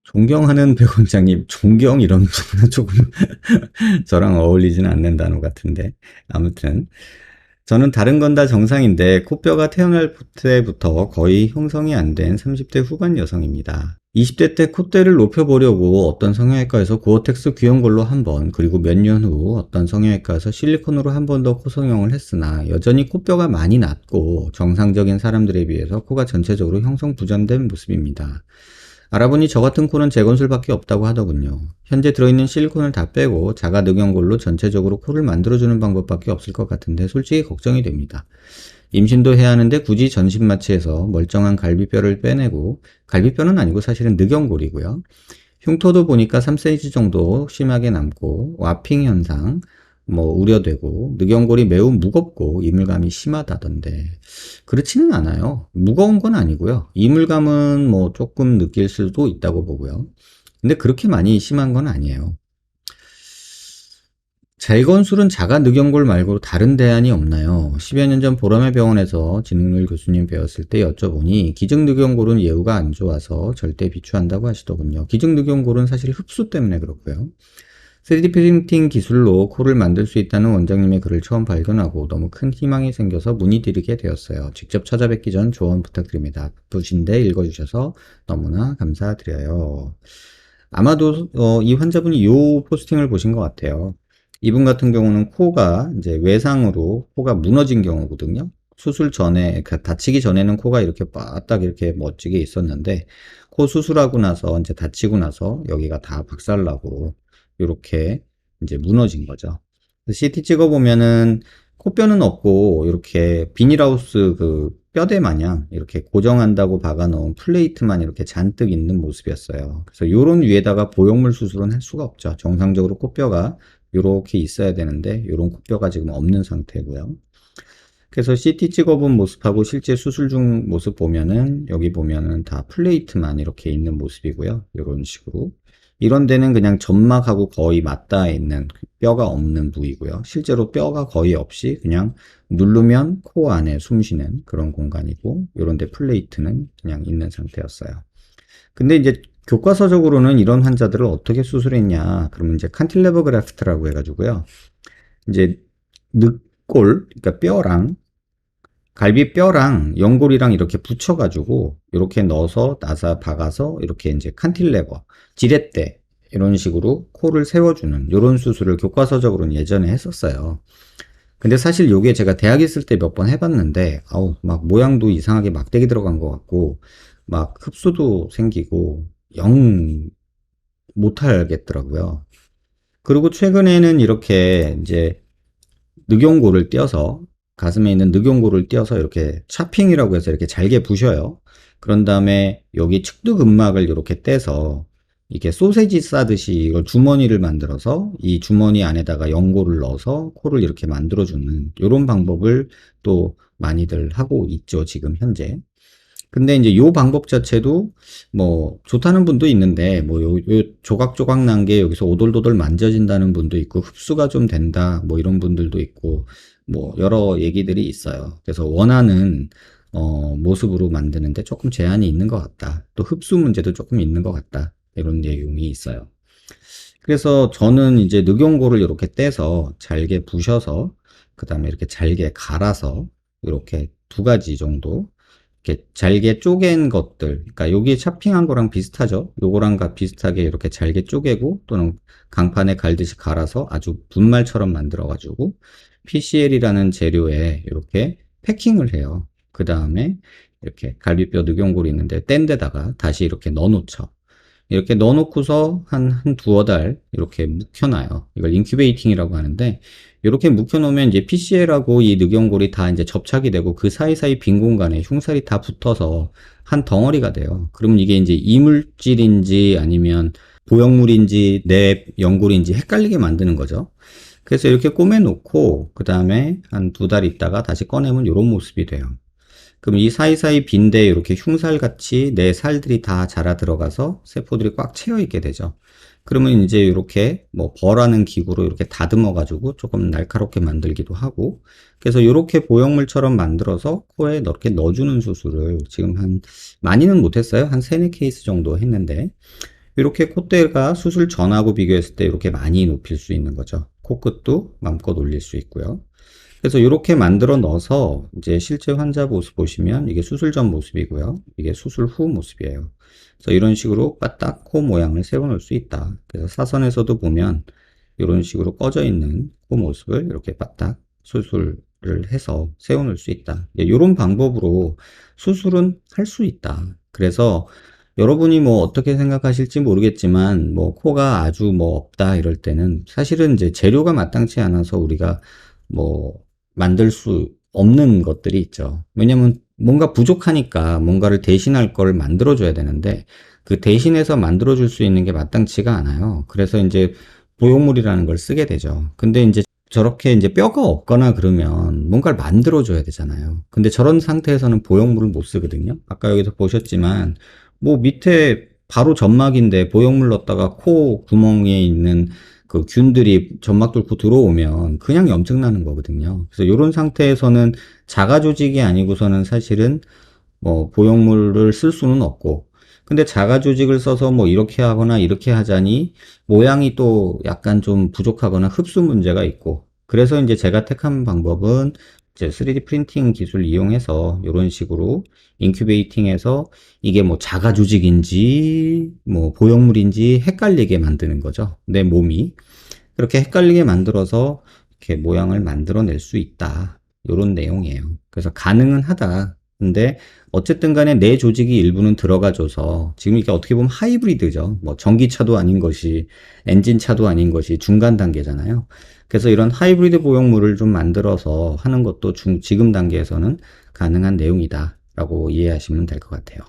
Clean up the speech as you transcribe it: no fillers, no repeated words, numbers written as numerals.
존경하는 백원장님, 존경 이런 단어 조금 저랑 어울리지는 않는 단어 같은데. 아무튼 저는 다른 건 다 정상인데 코뼈가 태어날 때부터 거의 형성이 안 된 30대 후반 여성입니다. 20대 때 콧대를 높여보려고 어떤 성형외과에서 고어텍스 귀여운 걸로 한 번, 그리고 몇 년 후 어떤 성형외과에서 실리콘으로 한 번 더 코 성형을 했으나 여전히 코뼈가 많이 낮고 정상적인 사람들에 비해서 코가 전체적으로 형성 부전된 모습입니다. 알아보니 저 같은 코는 재건술밖에 없다고 하더군요. 현재 들어있는 실리콘을 다 빼고 자가 늑연골로 전체적으로 코를 만들어주는 방법밖에 없을 것 같은데 솔직히 걱정이 됩니다. 임신도 해야 하는데 굳이 전신 마취해서 멀쩡한 갈비뼈를 빼내고, 갈비뼈는 아니고 사실은 늑연골이고요. 흉터도 보니까 3cm 정도 심하게 남고 와핑 현상 우려되고, 늑연골이 매우 무겁고 이물감이 심하다던데 그렇지는 않아요. 무거운 건 아니고요. 이물감은 조금 느낄 수도 있다고 보고요. 근데 그렇게 많이 심한 건 아니에요. 재건술은 자가 늑연골 말고 다른 대안이 없나요? 10여 년 전 보람의 병원에서 진흥률 교수님 배웠을 때 여쭤보니 기증 늑연골은 예후가 안 좋아서 절대 비추한다고 하시더군요. 기증 늑연골은 사실 흡수 때문에 그렇고요. 3D 프린팅 기술로 코를 만들 수 있다는 원장님의 글을 처음 발견하고 너무 큰 희망이 생겨서 문의드리게 되었어요. 직접 찾아뵙기 전 조언 부탁드립니다. 바쁘신데 읽어주셔서 너무나 감사드려요. 아마도 이 환자분이 이 포스팅을 보신 것 같아요. 이분 같은 경우는 코가 이제 외상으로 코가 무너진 경우거든요. 수술 전에, 그러니까 다치기 전에는 코가 이렇게 빡딱 이렇게 멋지게 있었는데, 코 수술하고 나서 이제 다치고 나서 여기가 다 박살나고 이렇게 이제 무너진 거죠. CT 찍어보면은 코뼈는 없고 이렇게 비닐하우스 그 뼈대 마냥 이렇게 고정한다고 박아놓은 플레이트만 이렇게 잔뜩 있는 모습이었어요. 그래서 요런 위에다가 보형물 수술은 할 수가 없죠. 정상적으로 코뼈가 이렇게 있어야 되는데 요런 코뼈가 지금 없는 상태고요. 그래서 CT 찍어본 모습하고 실제 수술 중 모습 보면은 여기 보면은 다 플레이트만 이렇게 있는 모습이고요. 이런 식으로. 이런 데는 그냥 점막하고 거의 맞닿아 있는 뼈가 없는 부위고요. 실제로 뼈가 거의 없이 그냥 누르면 코 안에 숨 쉬는 그런 공간이고, 이런 데 플레이트는 그냥 있는 상태였어요. 근데 이제 교과서적으로는 이런 환자들을 어떻게 수술했냐? 그러면 이제 칸틸레버 그래프트라고 해가지고요. 이제 늑골, 그러니까 뼈랑 갈비뼈랑 연골이랑 이렇게 붙여가지고 이렇게 넣어서 나사 박아서 이렇게 이제 칸틸레버, 지렛대 이런 식으로 코를 세워주는 이런 수술을 교과서적으로는 예전에 했었어요. 근데 사실 요게 제가 대학 있을 때 몇 번 해봤는데 아우 막 모양도 이상하게 막대기 들어간 것 같고 막 흡수도 생기고 영 못하겠더라고요. 그리고 최근에는 이렇게 이제 늑연골을 띄어서, 가슴에 있는 늑연골을 띄어서 이렇게 차핑이라고 해서 이렇게 잘게 부셔요. 그런 다음에 여기 측두근막을 이렇게 떼서 이렇게 소세지 싸듯이 이걸 주머니를 만들어서 이 주머니 안에다가 연골을 넣어서 코를 이렇게 만들어주는 이런 방법을 또 많이들 하고 있죠, 지금 현재. 근데 이제 요 방법 자체도 좋다는 분도 있는데 요 조각조각 난 게 여기서 오돌도돌 만져진다는 분도 있고 흡수가 좀 된다 이런 분들도 있고 여러 얘기들이 있어요. 그래서 원하는 모습으로 만드는데 조금 제한이 있는 것 같다. 또 흡수 문제도 조금 있는 것 같다. 이런 내용이 있어요. 그래서 저는 이제 늑연골을 이렇게 떼서 잘게 부셔서 그 다음에 이렇게 잘게 갈아서 이렇게 두 가지 정도 이렇게 잘게 쪼갠 것들, 그러니까 여기에 차핑한 거랑 비슷하죠. 요거랑 비슷하게 이렇게 잘게 쪼개고 또는 강판에 갈듯이 갈아서 아주 분말처럼 만들어 가지고 PCL이라는 재료에 이렇게 패킹을 해요. 그 다음에 이렇게 갈비뼈 늑연골이 있는데 뗀 데다가 다시 이렇게 넣어 놓죠. 이렇게 넣어 놓고서 한 두어 달 이렇게 묵혀놔요. 이걸 인큐베이팅이라고 하는데, 이렇게 묵혀놓으면 이제 PCL하고 이 늑연골이 다 이제 접착이 되고 그 사이사이 빈 공간에 흉살이 다 붙어서 한 덩어리가 돼요. 그러면 이게 이제 이물질인지 아니면 보형물인지 내 연골인지 헷갈리게 만드는 거죠. 그래서 이렇게 꼬매놓고 그 다음에 한 두 달 있다가 다시 꺼내면 이런 모습이 돼요. 그럼 이 사이사이 빈대에 이렇게 흉살같이 내 살들이 다 자라 들어가서 세포들이 꽉 채워 있게 되죠. 그러면 이제 이렇게 벌하는 기구로 이렇게 다듬어 가지고 조금 날카롭게 만들기도 하고, 그래서 이렇게 보형물처럼 만들어서 코에 이렇게 넣어주는 수술을 지금 많이는 못했어요. 한 3, 4 케이스 정도 했는데, 이렇게 콧대가 수술 전하고 비교했을 때 이렇게 많이 높일 수 있는 거죠. 코끝도 마음껏 올릴 수 있고요. 그래서 이렇게 만들어 넣어서 이제 실제 환자 모습 보시면 이게 수술 전 모습이고요. 이게 수술 후 모습이에요. 그래서 이런 식으로 바딱 코 모양을 세워 놓을 수 있다. 그래서 사선에서도 보면 이런 식으로 꺼져 있는 코 모습을 이렇게 바딱 수술을 해서 세워 놓을 수 있다. 이런 방법으로 수술은 할 수 있다. 그래서 여러분이 뭐 어떻게 생각하실지 모르겠지만 뭐 코가 아주 뭐 없다 이럴 때는 사실은 이제 재료가 마땅치 않아서 우리가 뭐 만들 수 없는 것들이 있죠. 왜냐면 뭔가 부족하니까 뭔가를 대신할 걸 만들어줘야 되는데 그 대신해서 만들어줄 수 있는 게 마땅치가 않아요. 그래서 이제 보형물이라는 걸 쓰게 되죠. 근데 이제 저렇게 이제 뼈가 없거나 그러면 뭔가를 만들어줘야 되잖아요. 근데 저런 상태에서는 보형물을 못 쓰거든요. 아까 여기서 보셨지만 뭐 밑에 바로 점막인데 보형물 넣었다가 코 구멍에 있는 그 균들이 점막 뚫고 들어오면 그냥 염증 나는 거거든요. 그래서 이런 상태에서는 자가 조직이 아니고서는 사실은 뭐 보형물을 쓸 수는 없고, 근데 자가 조직을 써서 뭐 이렇게 하거나 이렇게 하자니 모양이 또 약간 좀 부족하거나 흡수 문제가 있고, 그래서 이제 제가 택한 방법은 이제 3D 프린팅 기술 이용해서 이런 식으로 인큐베이팅해서 이게 뭐 자가 조직인지 뭐 보형물인지 헷갈리게 만드는 거죠. 내 몸이. 그렇게 헷갈리게 만들어서 이렇게 모양을 만들어낼 수 있다. 이런 내용이에요. 그래서 가능은 하다. 근데 어쨌든 간에 내 조직이 일부는 들어가줘서 지금 이게 어떻게 보면 하이브리드죠. 뭐 전기차도 아닌 것이 엔진차도 아닌 것이 중간 단계잖아요. 그래서 이런 하이브리드 보형물을 좀 만들어서 하는 것도 지금 단계에서는 가능한 내용이다 라고 이해하시면 될 것 같아요.